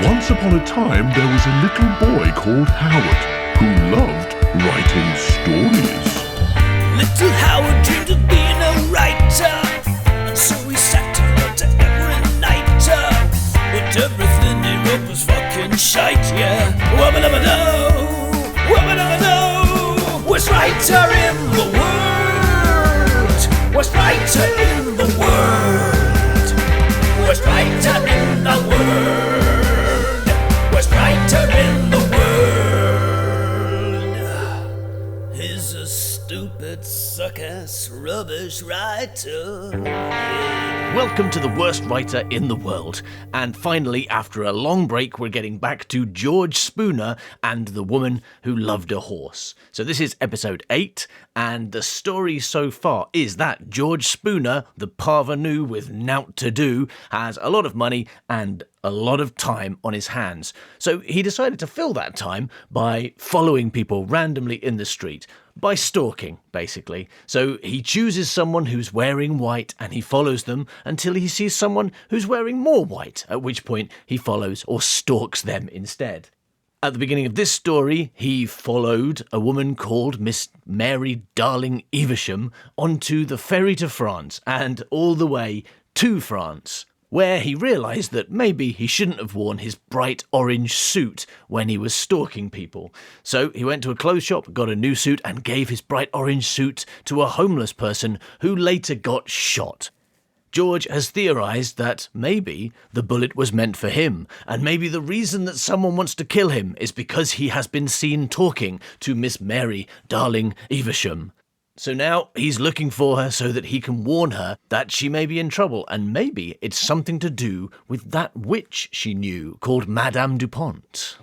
Once upon a time, there was a little boy called Howard who loved writing stories. Little Howard dreamed of being a writer, and so he sat and wrote every night. But everything he wrote was fucking shite, yeah. Wubba-dubba-doo, wubba-dubba-doo. Worst writer in the world, worst writer in the world, worst writer in the world, worst writer in the world. He's a stupid, suck-ass, rubbish writer. Welcome to the worst writer in the world. And finally, after a long break, we're getting back to George Spooner and the woman who loved a horse. So this is episode 8, and the story so far is that George Spooner, the parvenu with nowt to do, has a lot of money and a lot of time on his hands. So he decided to fill that time by following people randomly in the street, by stalking, basically. So he chooses someone who's wearing white and he follows them until he sees someone who's wearing more white, at which point he follows or stalks them instead. At the beginning of this story, he followed a woman called Miss Mary Darling Evesham onto the ferry to France and all the way to France, where he realised that maybe he shouldn't have worn his bright orange suit when he was stalking people. So he went to a clothes shop, got a new suit, and gave his bright orange suit to a homeless person who later got shot. George has theorised that maybe the bullet was meant for him, and maybe the reason that someone wants to kill him is because he has been seen talking to Miss Mary Darling Evesham. So now he's looking for her so that he can warn her that she may be in trouble, and maybe it's something to do with that witch she knew called Madame Dupont.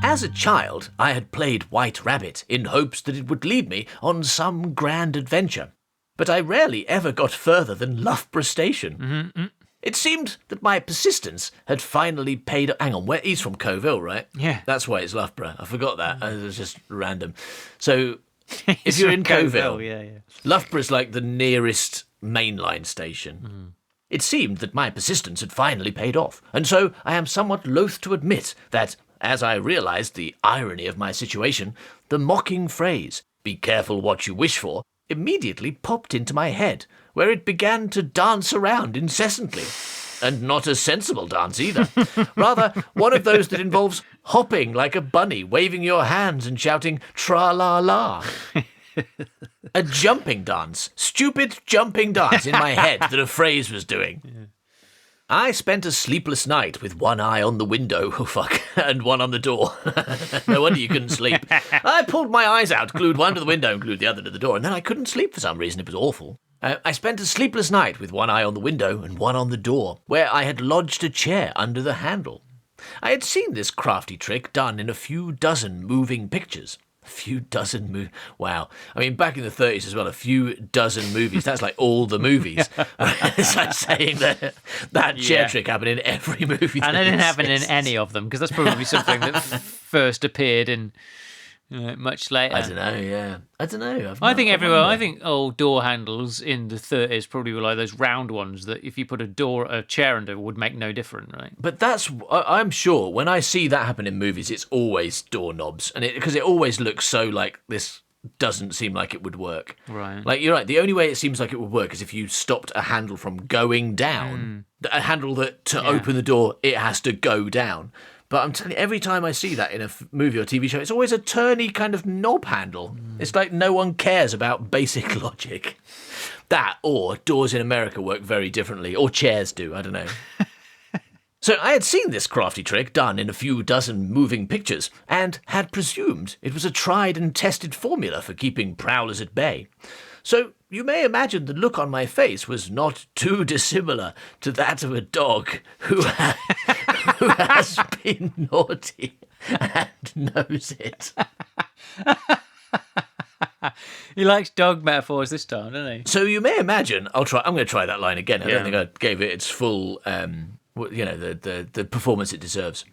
As a child, I had played White Rabbit in hopes that it would lead me on some grand adventure. But I rarely ever got further than Loughborough Station. Mm-hmm. It seemed that my persistence had finally paid... Hang on, he's from Coville, right? Yeah. That's why it's Loughborough. I forgot that. It was just random. So, if you're in Coville, yeah. Loughborough's like the nearest mainline station. Mm. It seemed that my persistence had finally paid off, and so I am somewhat loath to admit that, as I realised the irony of my situation, the mocking phrase, "be careful what you wish for," immediately popped into my head, where it began to dance around incessantly. And not a sensible dance either. Rather, one of those that involves hopping like a bunny, waving your hands and shouting tra-la-la. A jumping dance. Stupid jumping dance in my head that a phrase was doing. Yeah. I spent a sleepless night with one eye on the window, and one on the door. No wonder you couldn't sleep. I pulled my eyes out, glued one to the window and glued the other to the door, and then I couldn't sleep for some reason. It was awful. I spent a sleepless night with one eye on the window and one on the door, where I had lodged a chair under the handle. I had seen this crafty trick done in a few dozen moving pictures. A few dozen Wow. I mean, back in the 30s as well, a few dozen movies. That's like all the movies. It's like saying that chair trick happened in every movie. And it didn't happen in any of them, because that's probably something that first appeared in much later. I don't know, yeah. I don't know. I think old door handles in the 30s probably were like those round ones that if you put a chair under would make no difference, right? But I'm sure when I see that happen in movies, it's always doorknobs, and because it always looks so like this doesn't seem like it would work. Right. Like, you're right, the only way it seems like it would work is if you stopped a handle from going down. A handle that to open the door, it has to go down. But I'm telling you, every time I see that in a movie or TV show, it's always a turny kind of knob handle. It's like no one cares about basic logic. That, or doors in America work very differently, or chairs do, I don't know. So I had seen this crafty trick done in a few dozen moving pictures, and had presumed it was a tried and tested formula for keeping prowlers at bay. So you may imagine the look on my face was not too dissimilar to that of a dog who has been naughty and knows it. He likes dog metaphors this time, doesn't he? So you may imagine, I'm going to try that line again. I don't think I gave it its full the performance it deserves.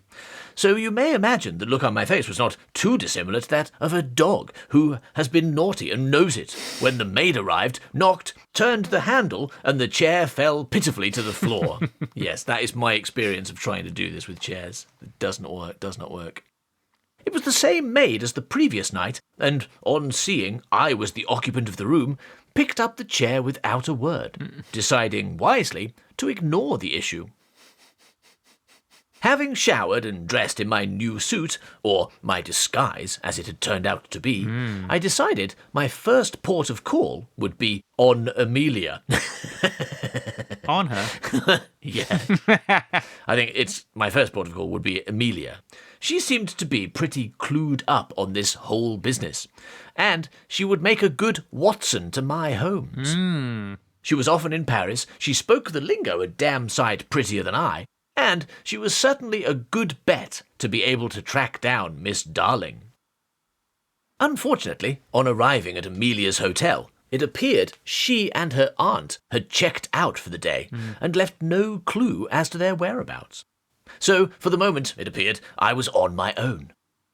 So you may imagine the look on my face was not too dissimilar to that of a dog who has been naughty and knows it. When the maid arrived, knocked, turned the handle, and the chair fell pitifully to the floor. Yes, that is my experience of trying to do this with chairs. It does not work. It was the same maid as the previous night, and on seeing I was the occupant of the room, picked up the chair without a word, deciding wisely to ignore the issue. Having showered and dressed in my new suit, or my disguise, as it had turned out to be, I decided my first port of call would be on Amelia. On her? Yeah. I think my first port of call would be Amelia. She seemed to be pretty clued up on this whole business, and she would make a good Watson to my Holmes. She was often in Paris, she spoke the lingo a damn sight prettier than I, and she was certainly a good bet to be able to track down Miss Darling. Unfortunately, on arriving at Amelia's hotel, it appeared she and her aunt had checked out for the day and left no clue as to their whereabouts. So, for the moment, it appeared, I was on my own.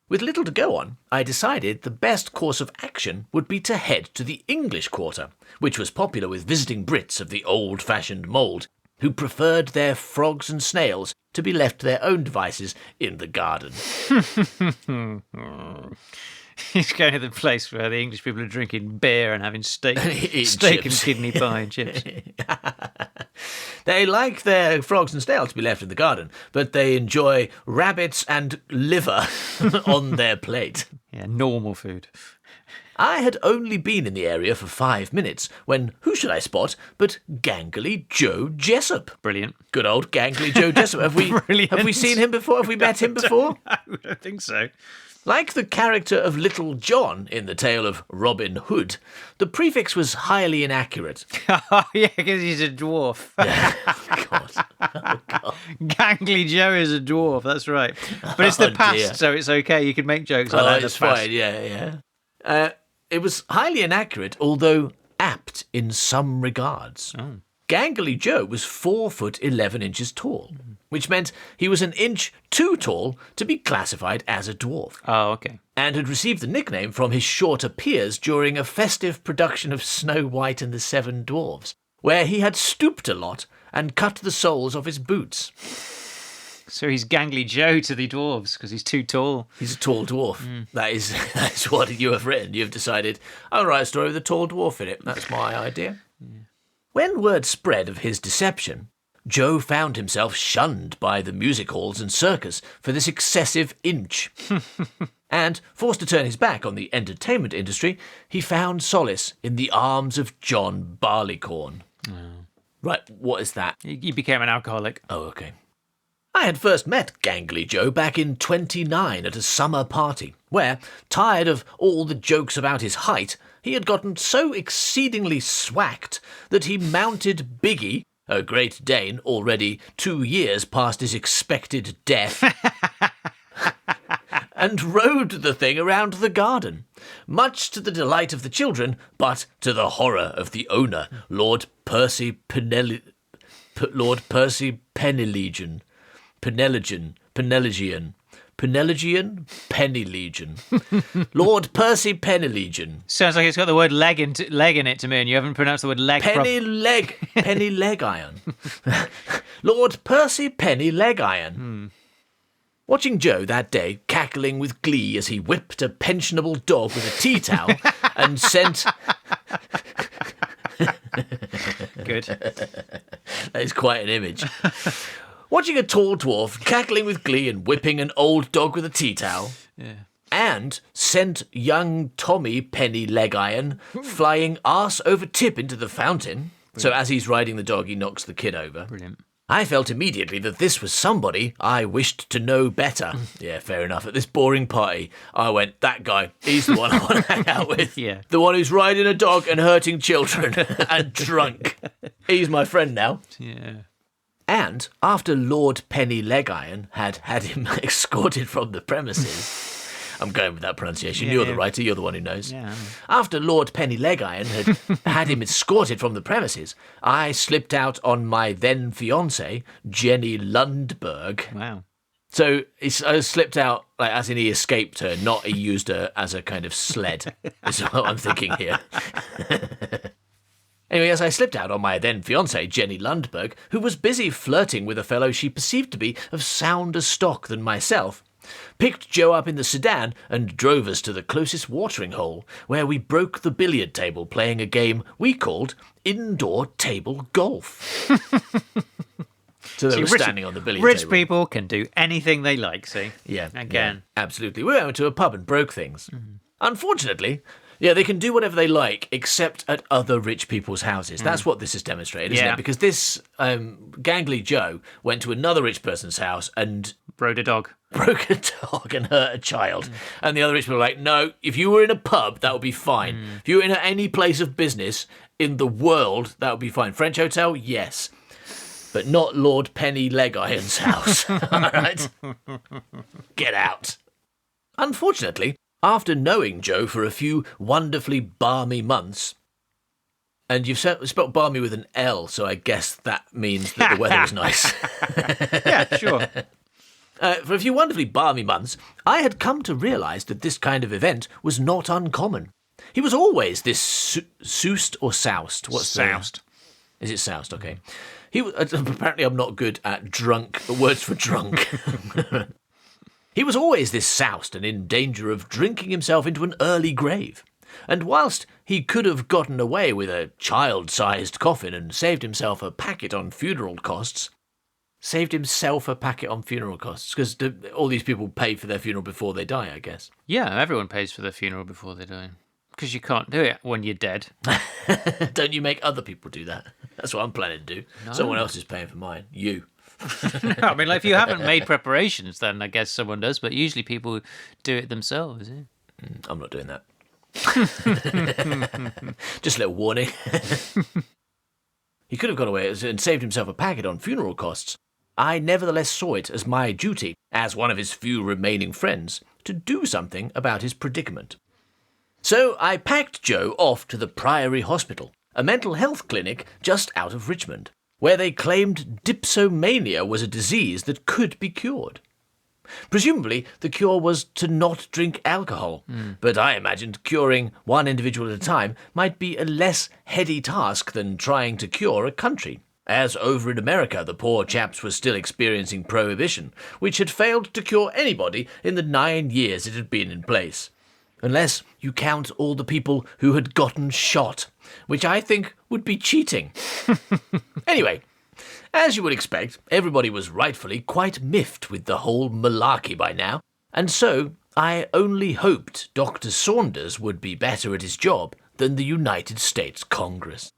With little to go on, I decided the best course of action would be to head to the English Quarter, which was popular with visiting Brits of the old-fashioned mould, who preferred their frogs and snails to be left to their own devices in the garden. He's going to the place where the English people are drinking beer and having steak and kidney pie and chips. They like their frogs and snails to be left in the garden, but they enjoy rabbits and liver on their plate. Yeah, normal food. I had only been in the area for 5 minutes when who should I spot but Gangly Joe Jessup. Brilliant. Good old Gangly Joe Jessup. Have we seen him before? Have we met him before? I don't think so. Like the character of Little John in the tale of Robin Hood, the prefix was highly inaccurate. Oh, yeah, because he's a dwarf. Oh, God. Gangly Joe is a dwarf, that's right. But it's the past, dear. So it's okay. You can make jokes like that. It's fine, yeah. It was highly inaccurate, although apt in some regards. Oh. Gangly Joe was 4 foot 11 inches tall, which meant he was an inch too tall to be classified as a dwarf. Oh, okay. And had received the nickname from his shorter peers during a festive production of Snow White and the Seven Dwarfs, where he had stooped a lot and cut the soles of his boots. So he's Gangly Joe to the dwarves because he's too tall. He's a tall dwarf. That's what you have written. You've decided, I'll write a story with a tall dwarf in it. That's my idea. Yeah. When word spread of his deception, Joe found himself shunned by the music halls and circus for this excessive inch. And, forced to turn his back on the entertainment industry, he found solace in the arms of John Barleycorn. Oh. Right, what is that? He became an alcoholic. Oh, okay. I had first met Gangly Joe back in 29 at a summer party, where, tired of all the jokes about his height, he had gotten so exceedingly swacked that he mounted Biggie, a Great Dane already 2 years past his expected death, and rode the thing around the garden, much to the delight of the children, but to the horror of the owner, Lord Percy Penelegian. Lord Percy Penelegion. Sounds like it's got the word leg in it to me, and you haven't pronounced the word leg Penny leg iron. Lord Percy Penny leg iron. Watching Joe that day cackling with glee as he whipped a pensionable dog with a tea towel and sent... Good. That is quite an image. Watching a tall dwarf cackling with glee and whipping an old dog with a tea towel. Yeah. And sent young Tommy Penny Leg Iron flying arse over tip into the fountain. Brilliant. So as he's riding the dog, he knocks the kid over. Brilliant. I felt immediately that this was somebody I wished to know better. Yeah, fair enough. At this boring party, I went, that guy, he's the one I want to hang out with. Yeah. The one who's riding a dog and hurting children and drunk. He's my friend now. Yeah. And after Lord Penny Leg Iron had him escorted from the premises, I'm going with that pronunciation. You're the writer. You're the one who knows. Yeah. After Lord Penny Leg-Iron had had him escorted from the premises, I slipped out on my then fiancée, Jenny Lundberg. Wow. So I slipped out, like, as in he escaped her, not he used her as a kind of sled, is what I'm thinking here. Anyway, as I slipped out on my then fiancée, Jenny Lundberg, who was busy flirting with a fellow she perceived to be of sounder stock than myself, picked Joe up in the sedan and drove us to the closest watering hole, where we broke the billiard table playing a game we called indoor table golf. So they were standing on the billiard table. Rich people can do anything they like, see? Yeah. Again. Yeah, absolutely. We went to a pub and broke things. Unfortunately, yeah, they can do whatever they like, except at other rich people's houses. That's what this is demonstrated, isn't it? Because this gangly Joe went to another rich person's house and Rode a dog. broke a dog and hurt a child. And the other rich people were like, no, if you were in a pub, that would be fine. If you were in any place of business in the world, that would be fine. French hotel, yes. But not Lord Penny Leg-Iron's house. All right? Get out. Unfortunately, after knowing Joe for a few wonderfully balmy months, and you've spelt balmy with an L, so I guess that means that the weather was nice. Yeah, sure. For a few wonderfully balmy months, I had come to realise that this kind of event was not uncommon. He was always this soused or soused. What's Soused. Is it soused? Okay. Apparently I'm not good at words for drunk. He was always this soused and in danger of drinking himself into an early grave. And whilst he could have gotten away with a child-sized coffin and saved himself a packet on funeral costs, because all these people pay for their funeral before they die, I guess. Yeah, everyone pays for their funeral before they die. Because you can't do it when you're dead. Don't you make other people do that? That's what I'm planning to do. No. Someone else is paying for mine. You. No, I mean, like, if you haven't made preparations, then I guess someone does. But usually people do it themselves. Yeah? I'm not doing that. Just a little warning. He could have got away and saved himself a packet on funeral costs. I nevertheless saw it as my duty, as one of his few remaining friends, to do something about his predicament. So I packed Joe off to the Priory Hospital, a mental health clinic just out of Richmond, where they claimed dipsomania was a disease that could be cured. Presumably, the cure was to not drink alcohol, but I imagined curing one individual at a time might be a less heady task than trying to cure a country, as over in America the poor chaps were still experiencing prohibition, which had failed to cure anybody in the 9 years it had been in place. Unless you count all the people who had gotten shot, which I think would be cheating. Anyway, as you would expect, everybody was rightfully quite miffed with the whole malarkey by now, and so I only hoped Dr. Saunders would be better at his job than the United States Congress.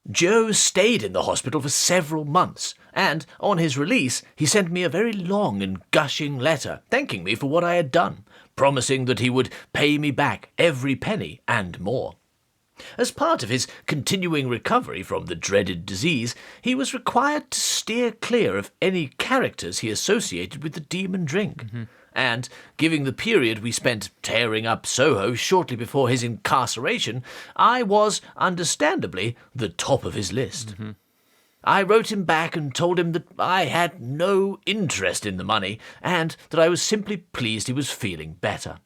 Joe stayed in the hospital for several months, and on his release he sent me a very long and gushing letter thanking me for what I had done, promising that he would pay me back every penny and more. As part of his continuing recovery from the dreaded disease, he was required to steer clear of any characters he associated with the demon drink. And, given the period we spent tearing up Soho shortly before his incarceration, I was, understandably, the top of his list. I wrote him back and told him that I had no interest in the money, and that I was simply pleased he was feeling better.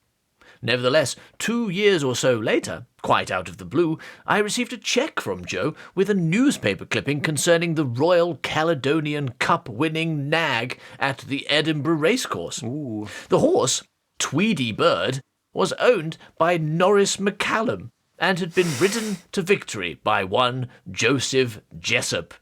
Nevertheless, 2 years or so later, quite out of the blue, I received a cheque from Joe with a newspaper clipping concerning the Royal Caledonian Cup-winning nag at the Edinburgh racecourse. Ooh. The horse, Tweedy Bird, was owned by Norris McCallum and had been ridden to victory by one Joseph Jessup.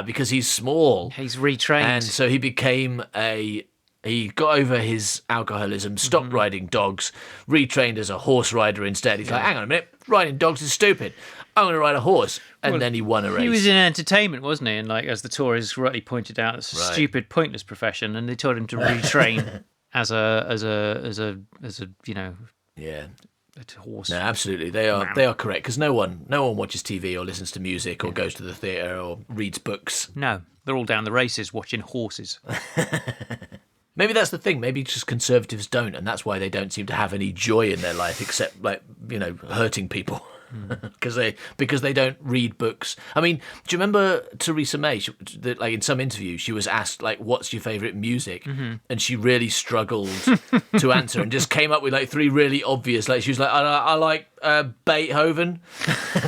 Because he's small. He's retrained. And so he became He got over his alcoholism, stopped riding dogs, retrained as a horse rider instead. He's like, hang on a minute, riding dogs is stupid. I'm going to ride a horse. And then he won a race. He was in entertainment, wasn't he? And like, as the Tories rightly pointed out, it's a stupid, pointless profession. And they told him to retrain as a horse. No, absolutely. They are correct, because no one watches TV or listens to music or goes to the theatre or reads books. No, they're all down the races watching horses. Maybe that's the thing. Maybe just conservatives don't, and that's why they don't seem to have any joy in their life except, like, hurting people. Because they don't read books. I mean, do you remember Theresa May? Like in some interview, she was asked, like, "What's your favourite music?" And she really struggled to answer, and just came up with like 3 really obvious. Like she was like, "I like Beethoven."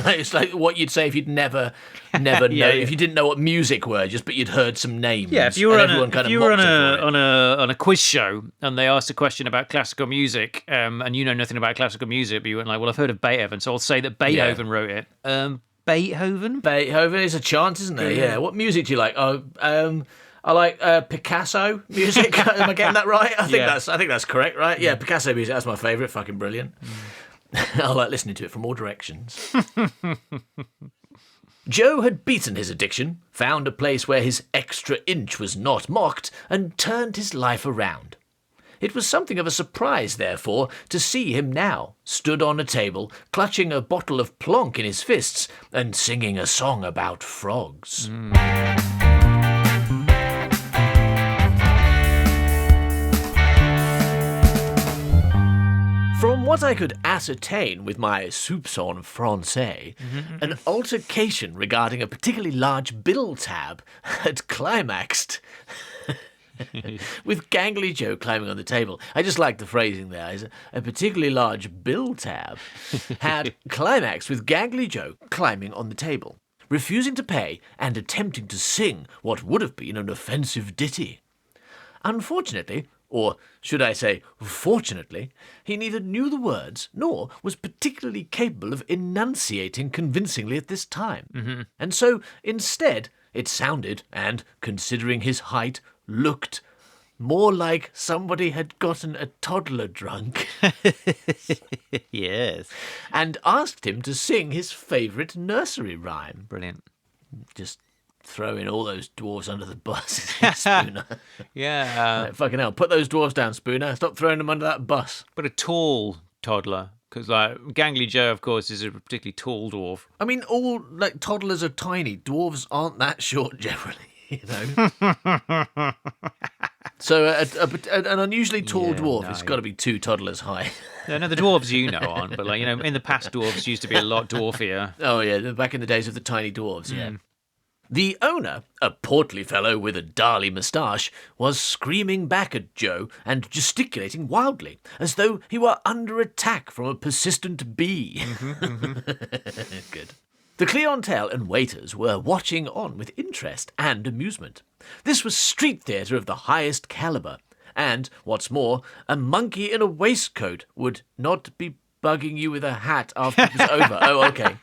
It's like what you'd say if you'd never know if you didn't know what music were, but you'd heard some names. Yeah, if you were on a quiz show and they asked a question about classical music, and you know nothing about classical music, but you went like, "Well, I've heard of Beethoven, so I'll say that Beethoven wrote it." Beethoven? Beethoven is a chance, isn't there? Yeah. What music do you like? I like Picasso music. Am I getting that right? I think that's correct, right? Yeah, Picasso music. That's my favourite. Fucking brilliant. I like listening to it from all directions. Joe had beaten his addiction, found a place where his extra inch was not mocked, and turned his life around. It was something of a surprise, therefore, to see him now, stood on a table, clutching a bottle of plonk in his fists, and singing a song about frogs. From what I could ascertain with my soupçon français, an altercation regarding a particularly large bill tab had climaxed with Gangly Joe climbing on the table. I just like the phrasing there. A particularly large bill tab had climaxed with Gangly Joe climbing on the table, refusing to pay and attempting to sing what would have been an offensive ditty. Unfortunately, or should I say fortunately, he neither knew the words nor was particularly capable of enunciating convincingly at this time. And so, instead, it sounded, and, considering his height, looked more like somebody had gotten a toddler drunk. Yes. And asked him to sing his favourite nursery rhyme. Brilliant. Just throwing all those dwarves under the bus, Spooner. Yeah. Like, fucking hell, put those dwarves down, Spooner. Stop throwing them under that bus. But a tall toddler, because like Gangly Joe, of course, is a particularly tall dwarf. I mean, all like toddlers are tiny. Dwarves aren't that short generally, you know. So an unusually tall dwarf has got to be 2 toddlers high. Yeah, no, the dwarves you know aren't, but like, you know, in the past, dwarves used to be a lot dwarfier. Oh yeah, back in the days of the tiny dwarves, yeah. The owner, a portly fellow with a darly moustache, was screaming back at Joe and gesticulating wildly, as though he were under attack from a persistent bee. Good. The clientele and waiters were watching on with interest and amusement. This was street theatre of the highest calibre, and, what's more, a monkey in a waistcoat would not be bugging you with a hat after it was over. Oh, okay.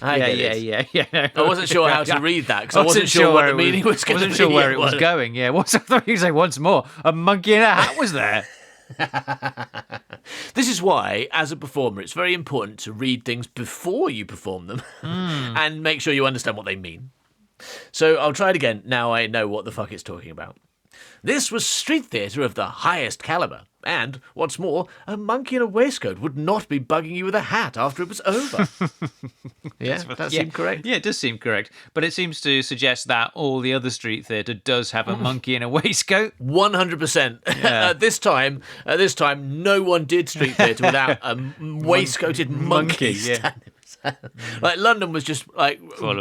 Yeah. I wasn't sure how to read that because I wasn't sure what the meaning was going to be. I wasn't sure where it was going. Yeah, I thought you say once more, a monkey in a hat was there. This is why, as a performer, it's very important to read things before you perform them and make sure you understand what they mean. So I'll try it again. Now I know what the fuck it's talking about. This was street theatre of the highest calibre, and, what's more, a monkey in a waistcoat would not be bugging you with a hat after it was over. That seemed correct. Yeah, it does seem correct. But it seems to suggest that all the other street theatre does have a monkey in a waistcoat. 100%. Yeah. At this time, no one did street theatre without a waistcoated monkey standing. Like London was just like full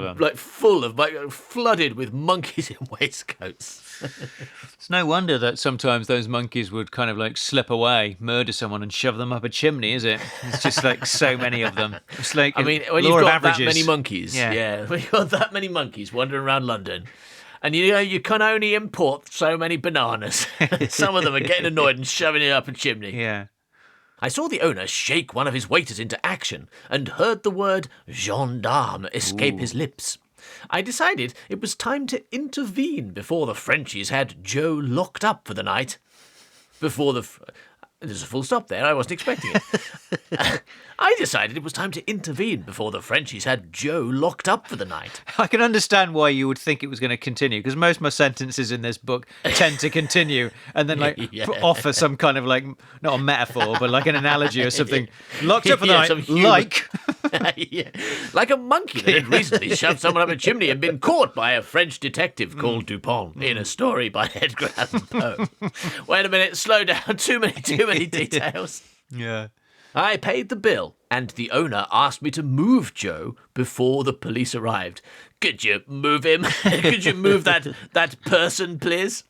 of them, flooded with monkeys in waistcoats. It's no wonder that sometimes those monkeys would kind of like slip away, murder someone, and shove them up a chimney. Is it? It's just like so many of them. It's like when you've got that many monkeys, when you've got that many monkeys wandering around London. And you can only import so many bananas. Some of them are getting annoyed and shoving it up a chimney. Yeah. I saw the owner shake one of his waiters into action and heard the word gendarme escape his lips. I decided it was time to intervene before the Frenchies had Joe locked up for the night. There's a full stop there. I wasn't expecting it. I decided it was time to intervene before the Frenchies had Joe locked up for the night. I can understand why you would think it was going to continue, because most of my sentences in this book tend to continue and then offer some kind of not a metaphor, but like an analogy or something. Locked up for the night, like... Like a monkey that had recently shoved someone up a chimney and been caught by a French detective called Dupont in a story by Edgar Allan Poe. Wait a minute, slow down, too many details. Yeah. I paid the bill, and the owner asked me to move Joe before the police arrived. Could you move him? Could you move that person, please?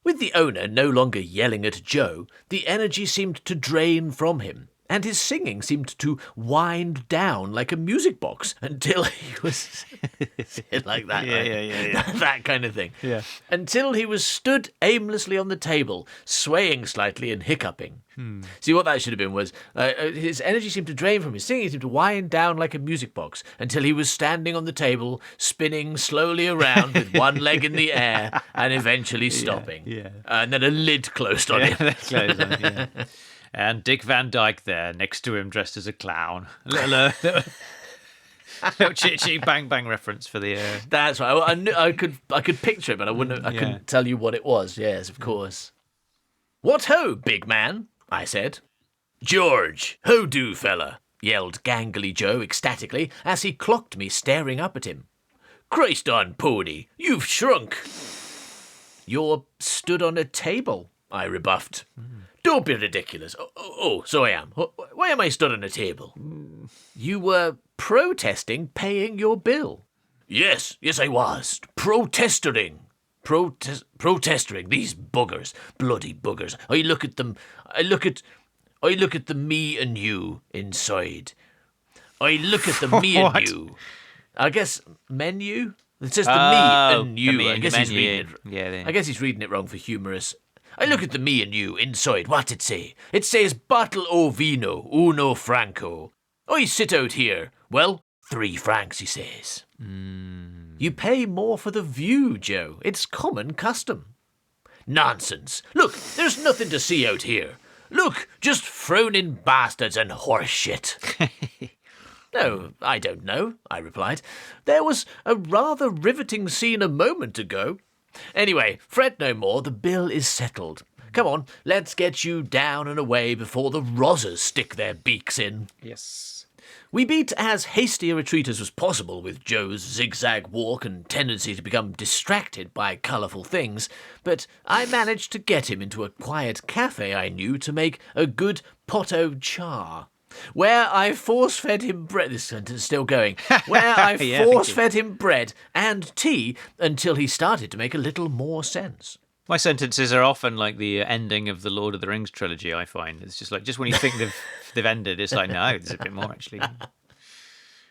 With the owner no longer yelling at Joe, the energy seemed to drain from him, and his singing seemed to wind down like a music box until he was like that. Yeah. That kind of thing. Yeah. Until he was stood aimlessly on the table, swaying slightly and hiccuping. See, what that should have been was his energy seemed to drain from his singing, seemed to wind down like a music box until he was standing on the table, spinning slowly around with one leg in the air and eventually stopping. Yeah. And then a lid closed on him. And Dick Van Dyke there next to him, dressed as a clown. Little chitty bang bang reference for the. That's right. I knew I could picture it, but I couldn't tell you what it was. Yes, of course. What ho, big man? I said. George, ho do, fella, yelled Gangly Joe ecstatically as he clocked me staring up at him. Christ on pony, you've shrunk. You're stood on a table, I rebuffed. Don't be ridiculous. Oh, so I am. Why am I stood on a table? You were protesting paying your bill. Yes, I was. Protestering, these buggers, bloody buggers. I look at the me and you inside. I look at the me and you. I guess menu? It says the me and you. I guess he's reading it. I guess he's reading it wrong for humorous. I look at the me and you inside. What's it say? It says bottle o vino, uno franco. I sit out here. Well, 3 francs, he says. You pay more for the view, Joe. It's common custom. Nonsense. Look, there's nothing to see out here. Look, just frowning bastards and horse shit. No, I don't know, I replied. There was a rather riveting scene a moment ago. Anyway, fret no more, the bill is settled. Come on, let's get you down and away before the rozzers stick their beaks in. Yes. We beat as hasty a retreat as was possible with Joe's zigzag walk and tendency to become distracted by colourful things, but I managed to get him into a quiet cafe I knew to make a good pot-au-char, where I force-fed him bread. This sentence is still going. Where I force-fed him bread and tea until he started to make a little more sense. My sentences are often like the ending of the Lord of the Rings trilogy, I find. It's just when you think they've ended, it's like, no, there's a bit more, actually.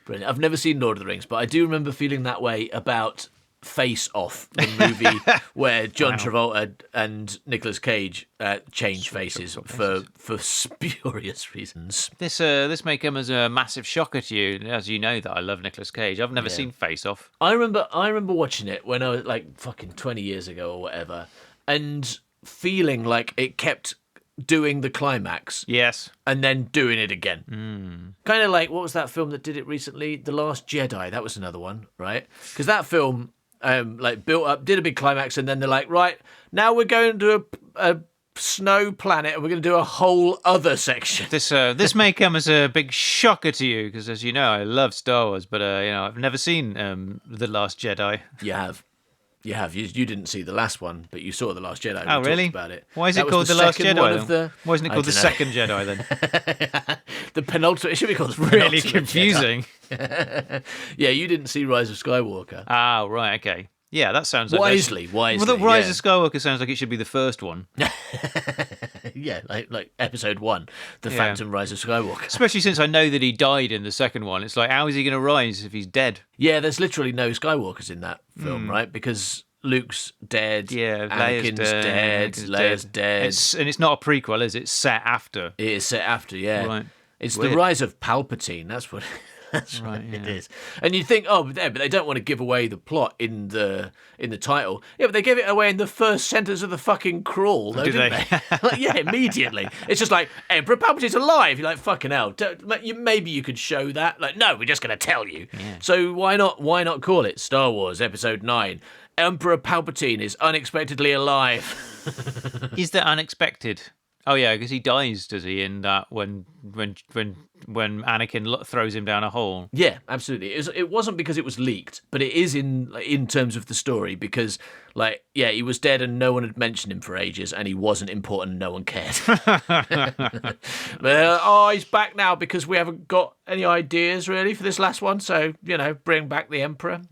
Brilliant. I've never seen Lord of the Rings, but I do remember feeling that way about Face Off, the movie where John Travolta and Nicolas Cage change faces for spurious reasons. This may come as a massive shocker to you, as you know that I love Nicolas Cage. I've never seen Face Off. I remember watching it when I was like fucking 20 years ago or whatever, and feeling like it kept doing the climax. Yes. And then doing it again. Kind of like, what was that film that did it recently? The Last Jedi. That was another one, right? Because that film built up, did a big climax, and then they're like, right, now we're going to a snow planet and we're going to do a whole other section. This may come as a big shocker to you, because as you know, I love Star Wars, but I've never seen The Last Jedi. You have. You didn't see the last one, but you saw The Last Jedi. Oh, really? About it. Why is it called The Last Jedi? Why isn't it called The Second Jedi then? The penultimate. It should be called the really confusing. Yeah, you didn't see Rise of Skywalker. Ah, right, okay. Yeah, that sounds like wisely. Well, the Rise of Skywalker sounds like it should be the first one. Yeah, like episode 1, The Phantom Rise of Skywalker. Especially since I know that he died in the second one. It's like, how is he going to rise if he's dead? Yeah, there's literally no Skywalkers in that film, right? Because Luke's dead, Anakin's dead, Leia's dead. And it's not a prequel, is it? It's set after. It is set after, yeah. Right. It's weird. The rise of Palpatine, that's what That's Right, right, it yeah. is. And you think, oh, but they don't want to give away the plot in the title. Yeah, but they gave it away in the first sentence of the fucking crawl, though, Did didn't they? they? Like, yeah, immediately. It's just like, Emperor Palpatine's alive. You're like, fucking hell. Maybe you could show that. Like, no, we're just going to tell you. Yeah. So why not call it Star Wars Episode 9? Emperor Palpatine is unexpectedly alive. Is that unexpected? Oh yeah, because he dies, does he? In that when Anakin throws him down a hole. Yeah, absolutely. It wasn't because it was leaked, but it is in terms of the story because, like, yeah, he was dead and no one had mentioned him for ages, and he wasn't important and no one cared. But he's back now because we haven't got any ideas really for this last one. So bring back the Emperor.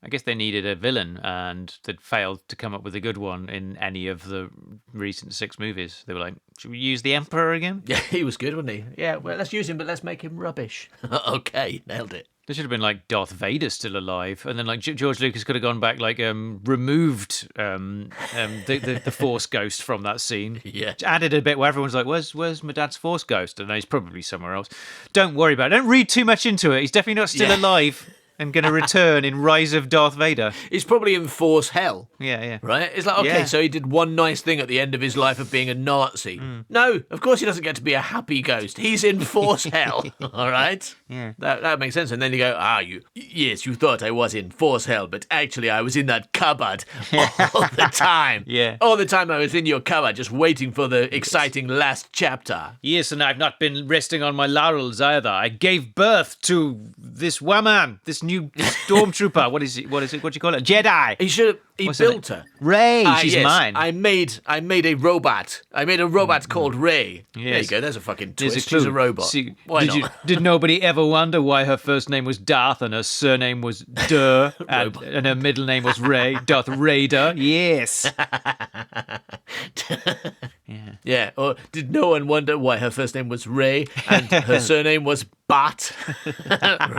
I guess they needed a villain, and they'd failed to come up with a good one in any of the recent 6 movies. They were like, should we use the Emperor again? Yeah, he was good, wasn't he? Yeah, well, let's use him, but let's make him rubbish. Okay, nailed it. There should have been like Darth Vader still alive, and then like George Lucas could have gone back, like removed the Force Ghost from that scene. Yeah, added a bit where everyone's like, "Where's my dad's Force Ghost?" And he's probably somewhere else. Don't worry about it. Don't read too much into it. He's definitely not still alive and going to return in Rise of Darth Vader. He's probably in Force Hell. Yeah. Right? It's like, okay, so he did one nice thing at the end of his life of being a Nazi. No, of course he doesn't get to be a happy ghost. He's in Force Hell. All right? Yeah. That makes sense. And then you go, you thought I was in Force Hell, but actually I was in that cupboard all the time. Yeah. All the time I was in your cupboard just waiting for the exciting last chapter. Yes, and I've not been resting on my laurels either. I gave birth to this woman, this new stormtrooper. What is it? What do you call it? Jedi. He built her. Rey, she's mine. I made a robot. I made a robot called Rey. Yes. There you go. There's a fucking twist. There's a clue. She's a robot. See, Why not? Did nobody ever wonder why her first name was Darth and her surname was Durr and her middle name was Rey? Darth Raider. Yes. Yeah. Or did no one wonder why her first name was Rey and her surname was Bat?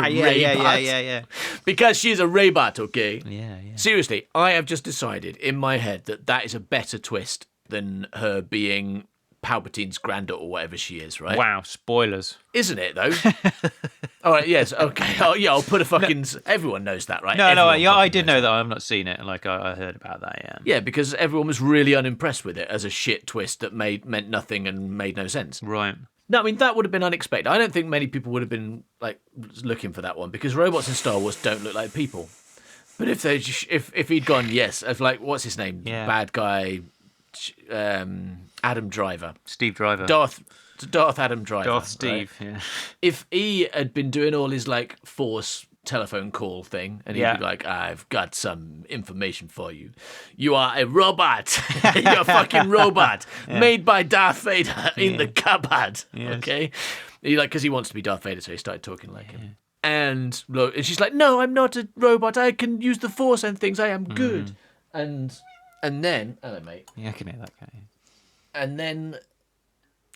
Yeah. Because she's a Raybot, okay? Yeah. Seriously, I have just decided in my head that is a better twist than her being Palpatine's granddaughter or whatever she is, right? Wow, spoilers. Isn't it, though? All right, yes, okay. Oh, yeah, I'll put a fucking... Everyone knows that, right? No, Everyone I did know that. I've not seen it. Like, I heard about that, yeah. Yeah, because everyone was really unimpressed with it as a shit twist that meant nothing and made no sense. Right. No, I mean, that would have been unexpected. I don't think many people would have been, like, looking for that one, because robots in Star Wars don't look like people. But if he'd gone, yes, of like, what's his name? Yeah. Bad guy, Adam Driver. Steve Driver. Darth Adam Driver. Darth Steve, right? yeah. If he had been doing all his, like, Force telephone call thing, and he'd be like, I've got some information for you. You are a robot. You're a fucking robot. Made by Darth Vader in the cupboard. Yes. Okay? Because he wants to be Darth Vader, so he started talking like him. And look, and she's like, no, I'm not a robot. I can use the Force and things. I am good. And then, hello, mate. Yeah, I can hear that guy. And then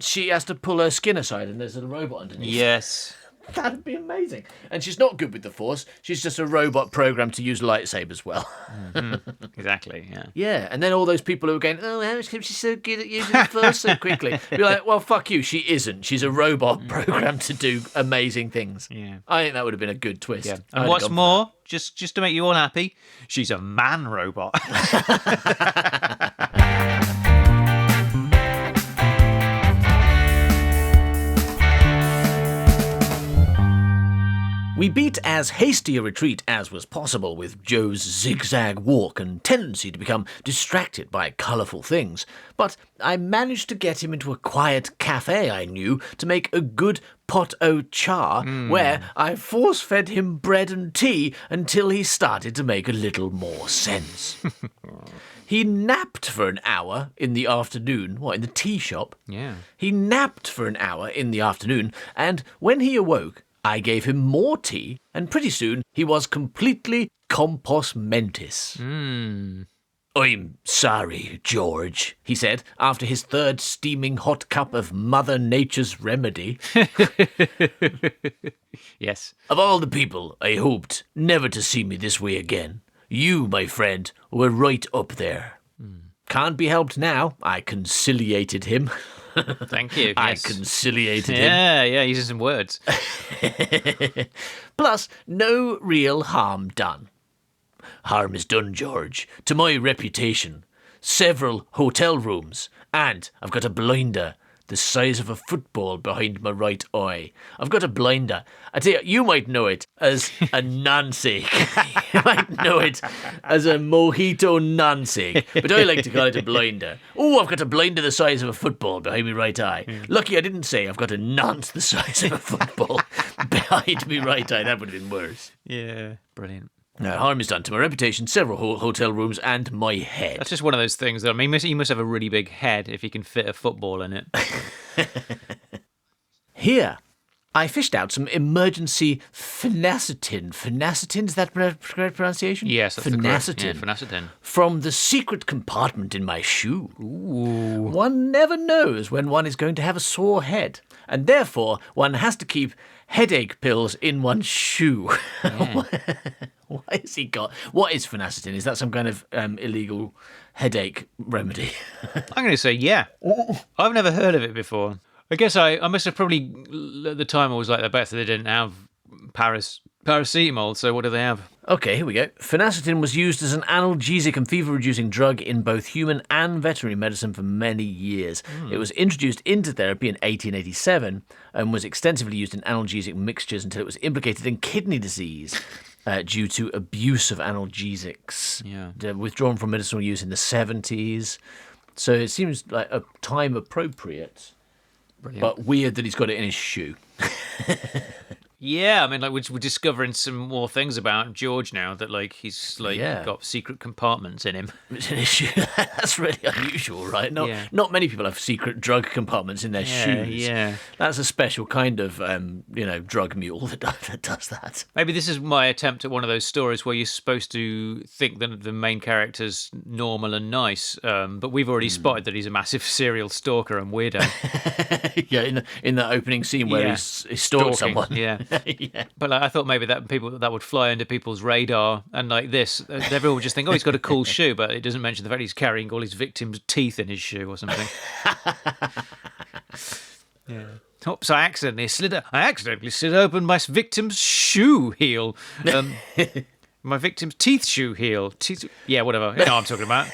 she has to pull her skin aside, and there's a robot underneath. Yes. That'd be amazing. And she's not good with the Force. She's just a robot programmed to use lightsabers well. Exactly, yeah. Yeah, and then all those people who are going, oh, how come she's so good at using the Force so quickly? Be like, well, fuck you. She isn't. She's a robot programmed to do amazing things. Yeah. I think that would have been a good twist. Yeah. I'd And have what's gone for more, just to make you all happy, she's a man robot. We beat as hasty a retreat as was possible with Joe's zigzag walk and tendency to become distracted by colourful things, but I managed to get him into a quiet cafe I knew to make a good pot-au-char, where I force-fed him bread and tea until he started to make a little more sense. He napped for an hour in the afternoon. What, in the tea shop? Yeah. He napped for an hour in the afternoon, and when he awoke, I gave him more tea, and pretty soon he was completely compos mentis. I'm sorry, George, he said, after his third steaming hot cup of Mother Nature's remedy. Yes. Of all the people I hoped never to see me this way again, you, my friend, were right up there. Can't be helped now, I conciliated him. Thank you. I Yes. conciliated him. Yeah, using some words. Plus, no real harm done. Harm is done, George, to my reputation. Several hotel rooms, and I've got a blinder the size of a football behind my right eye. I've got a blinder. I tell you, you might know it as a nansig. You might know it as a mojito nansig, but I like to call it a blinder. Oh, I've got a blinder the size of a football behind my right eye. Lucky I didn't say I've got a nonce the size of a football behind my right eye. That would have been worse. Yeah, brilliant. No, harm is done to my reputation, several hotel rooms, and my head. That's just one of those things that, I mean, you must have a really big head if you can fit a football in it. Here, I fished out some emergency phenacetin. Phenacetin, is that correct pronunciation? Yes, that's phenacetin. Phenacetin. From the secret compartment in my shoe. Ooh. One never knows when one is going to have a sore head, and therefore one has to keep headache pills in one's shoe. Yeah. Why has he got... What is phenacetin? Is that some kind of illegal headache remedy? I'm going to say yeah. I've never heard of it before. I guess I must have probably, at the time I was like that, better they didn't have paracetamol, so what do they have? Okay, here we go. Phenacetin was used as an analgesic and fever-reducing drug in both human and veterinary medicine for many years. It was introduced into therapy in 1887 and was extensively used in analgesic mixtures until it was implicated in kidney disease due to abuse of analgesics. Yeah. Withdrawn from medicinal use in the 70s. So it seems like a time appropriate, but weird that he's got it in his shoe. Yeah, I mean, like we're discovering some more things about George now that like he's like got secret compartments in him. That's really unusual, right? Not many people have secret drug compartments in their shoes. Yeah, that's a special kind of drug mule that does that. Maybe this is my attempt at one of those stories where you're supposed to think that the main character's normal and nice, but we've already spotted that he's a massive serial stalker and weirdo. Yeah, in the opening scene where he's stalking someone. Yeah. Yeah. But like, I thought maybe that would fly under people's radar, and like this, everyone would just think, oh, he's got a cool shoe, but it doesn't mention the fact he's carrying all his victims' teeth in his shoe or something. Yeah. Oops! I accidentally slid open my victim's shoe heel. My victim's teeth shoe heel. Yeah, whatever. You know what I'm talking about.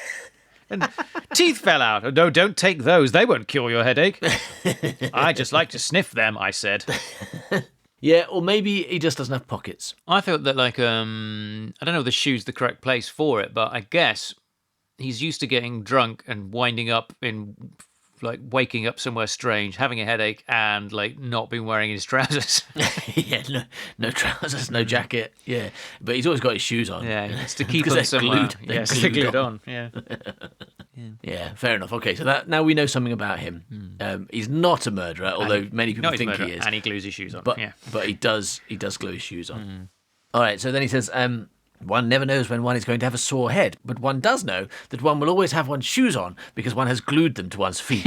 And teeth fell out. Oh, no, don't take those. They won't cure your headache. I just like to sniff them, I said. Yeah, or maybe he just doesn't have pockets. I thought that, like, I don't know if the shoe's the correct place for it, but I guess he's used to getting drunk and winding up in, like, waking up somewhere strange, having a headache, and, like, not being wearing his trousers. Yeah, no trousers, no jacket. Yeah, but he's always got his shoes on. Yeah, it's to keep them somewhere. They're glued on. Yeah. Yeah, fair enough. Okay, so that now we know something about him. He's not a murderer, although many people think he is. And he glues his shoes on. But he does glue his shoes on. All right, so then he says, one never knows when one is going to have a sore head, but one does know that one will always have one's shoes on because one has glued them to one's feet.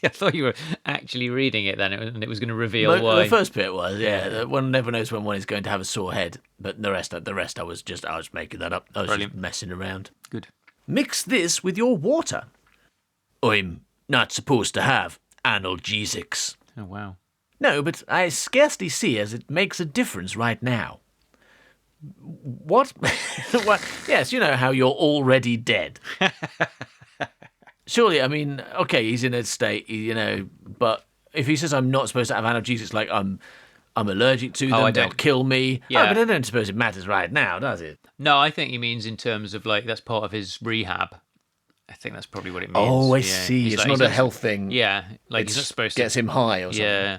I thought you were actually reading it then, and it was going to reveal why. The first bit was, one never knows when one is going to have a sore head, but the rest I was making that up. I was just messing around. Good. Mix this with your water. I'm not supposed to have analgesics. Oh, wow. No, but I scarcely see as it makes a difference right now. What? What? Yes, you know how you're already dead. Surely, I mean, okay, he's in a state, but if he says I'm not supposed to have analgesics, like I'm allergic to them, they'll kill me. Yeah. Oh, but I don't suppose it matters right now, does it? No, I think he means in terms of, like, that's part of his rehab. I think that's probably what it means. Oh, I see. It's not a health thing. Yeah, like he's not supposed to... Gets him high or something. Yeah.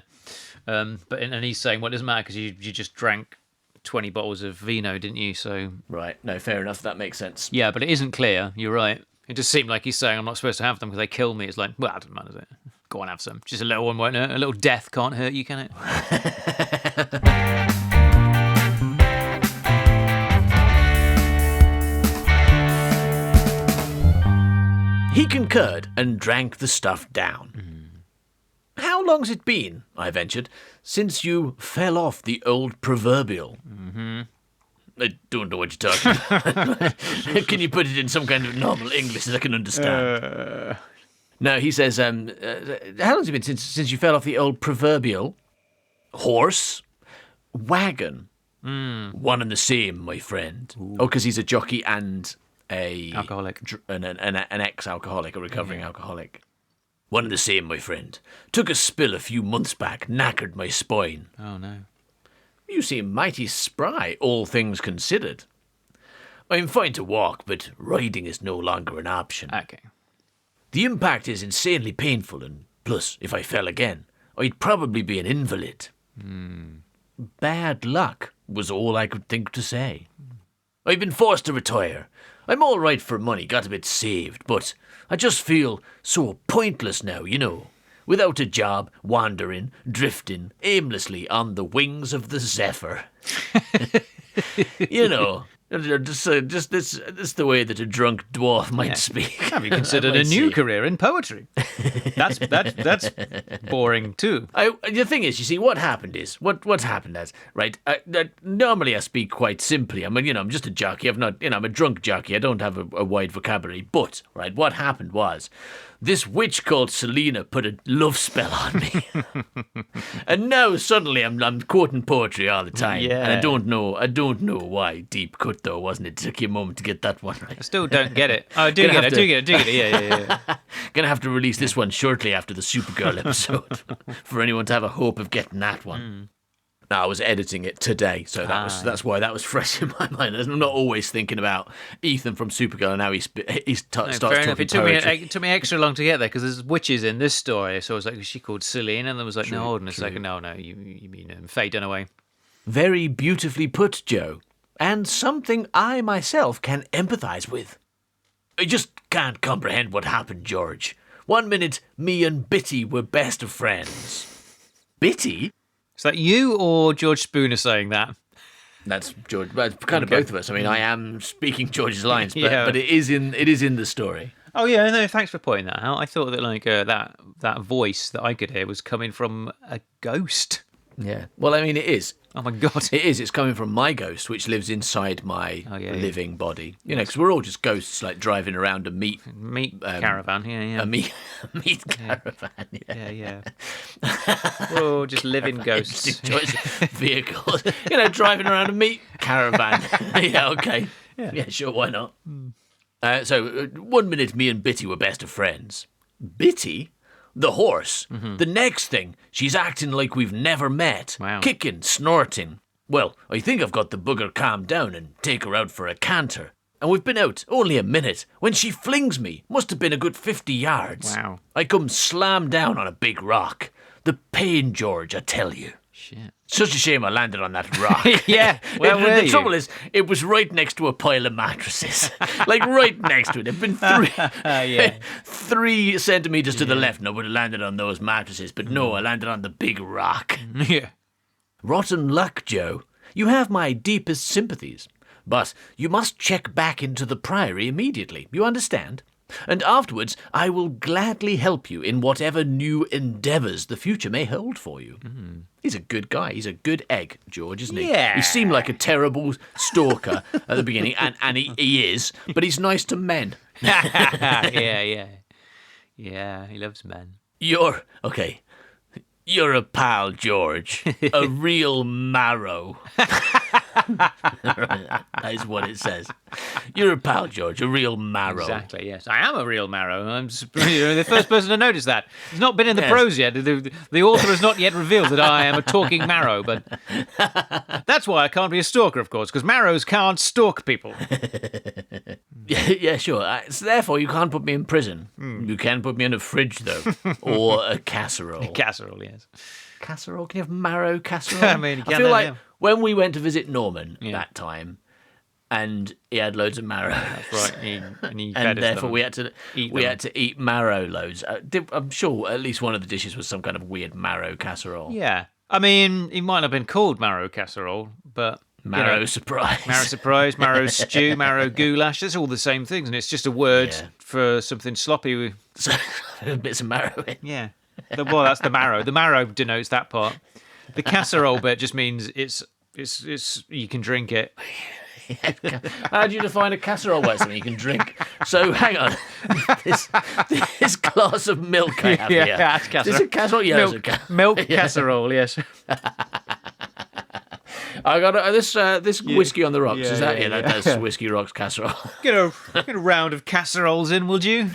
And he's saying, well, it doesn't matter because you just drank 20 bottles of vino, didn't you? So right. No, fair enough. That makes sense. Yeah, but it isn't clear. You're right. It just seemed like he's saying I'm not supposed to have them because they kill me. It's like, well, that doesn't matter, does it? Go on, have some. Just a little one won't hurt. A little death can't hurt you, can it? He concurred and drank the stuff down. How long's it been, I ventured, since you fell off the old proverbial? I don't know what you're talking about. Can you put it in some kind of normal English that I can understand? No, he says, how long has it been since you fell off the old proverbial horse wagon? One and the same, my friend. Ooh. Oh, because he's a jockey and a alcoholic, an ex-alcoholic, a recovering alcoholic. One and the same, my friend. Took a spill a few months back, knackered my spine. Oh no. You seem mighty spry, all things considered. I'm fine to walk, but riding is no longer an option. Okay. The impact is insanely painful, and plus, if I fell again, I'd probably be an invalid. Bad luck was all I could think to say. I've been forced to retire. I'm all right for money, got a bit saved, but I just feel so pointless now, you know. Without a job, wandering, drifting, aimlessly on the wings of the zephyr. You know, just this the way that a drunk dwarf might speak. Have you considered a new career in poetry? That's boring too. The thing is, you see, what's happened is right. Normally, I speak quite simply. I mean, you know, I'm just a jockey. I'm a drunk jockey. I don't have a wide vocabulary. But right, what happened was, this witch called Selena put a love spell on me, and now suddenly I'm quoting poetry all the time. Yeah. And I don't know why. Deep cut though, wasn't it? It took you a moment to get that one right. I still don't get it. Oh, I do get it. Yeah. Gonna have to release this one shortly after the Supergirl episode for anyone to have a hope of getting that one. No, I was editing it today, so that's why that was fresh in my mind. I'm not always thinking about Ethan from Supergirl and how he starts talking poetry. It took me extra long to get there because there's witches in this story. So I was like, is she called Celine? And there was like, no, hold on a second. No, you mean Faye Dunaway. Very beautifully put, Joe. And something I myself can empathise with. I just can't comprehend what happened, George. 1 minute, me and Bitty were best of friends. Bitty? Is that you or George Spooner saying that? That's George. Well, kind of both of us. I mean, I am speaking George's lines, but it is in the story. Oh yeah, no, thanks for pointing that out. I thought that like that voice that I could hear was coming from a ghost. Yeah. Well, I mean, it is. Oh my God. It is. It's coming from my ghost, which lives inside my living body. You know, because we're all just ghosts, like driving around a meat caravan. Yeah. A meat caravan. Yeah. We're all just living ghosts. Vehicles. You know, driving around a meat caravan. Yeah. Okay. Yeah. Sure. Why not? So 1 minute, me and Bitty were best of friends. Bitty? The horse. Mm-hmm. The next thing, she's acting like we've never met. Wow. Kicking, snorting. Well, I think I've got the bugger calmed down and take her out for a canter. And we've been out only a minute when she flings me. Must have been a good 50 yards. Wow. I come slam down on a big rock. The pain, George, I tell you. Shit. Such a shame I landed on that rock. Yeah. Well, the trouble is, it was right next to a pile of mattresses. Like, right next to it. It'd been 3 centimetres to the left, and I would have landed on those mattresses. But no, I landed on the big rock. Yeah. Rotten luck, Joe. You have my deepest sympathies. But you must check back into the Priory immediately. You understand? And afterwards, I will gladly help you in whatever new endeavours the future may hold for you. Mm. He's a good guy. He's a good egg, George, isn't he? Yeah. He seemed like a terrible stalker at the beginning, and he is, but he's nice to men. Yeah, he loves men. You're a pal, George. A real marrow. That is what it says. You're a pal, George. A real marrow. Exactly, yes. I am a real marrow. I'm the first person to notice that. It's not been in the prose yet. The author has not yet revealed that I am a talking marrow, but that's why I can't be a stalker, of course, because marrows can't stalk people. Yeah, sure. So therefore, you can't put me in prison. You can put me in a fridge, though, or a casserole. A casserole, yes. Casserole? Can you have marrow casserole? I mean, I feel like when we went to visit Norman that time, and he had loads of marrow. That's right. And therefore we had to eat marrow loads. I'm sure at least one of the dishes was some kind of weird marrow casserole. Yeah. I mean, it might not have been called marrow casserole, but marrow surprise. Marrow surprise, marrow stew, marrow goulash. It's all the same things, and it's just a word for something sloppy. Bits of marrow in. Yeah. Well, that's the marrow. The marrow denotes that part. The casserole bit just means it's you can drink it. How do you define a casserole? Well, something you can drink. So hang on, this glass of milk I have here. that's casserole. Is it casserole? Yeah, Milk, it's a milk casserole, yes. I got this whiskey on the rocks. Yeah, Is that yeah, it? yeah. That's whiskey rocks casserole. Get a round of casseroles in, would you?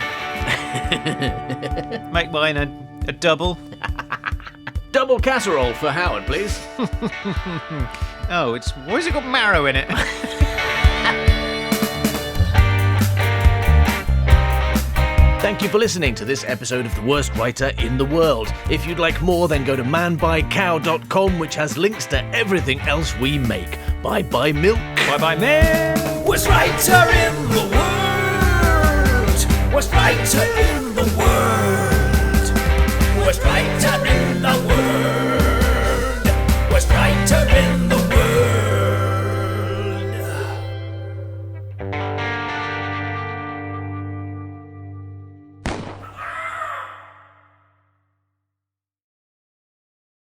Make mine a double. Double casserole for Howard, please. Oh, why has it got marrow in it? Thank you for listening to this episode of The Worst Writer in the World. If you'd like more, then go to manbuycow.com, which has links to everything else we make. Bye bye milk. Bye bye, man. Worst writer in the world. Worst writer in the world. Worst writer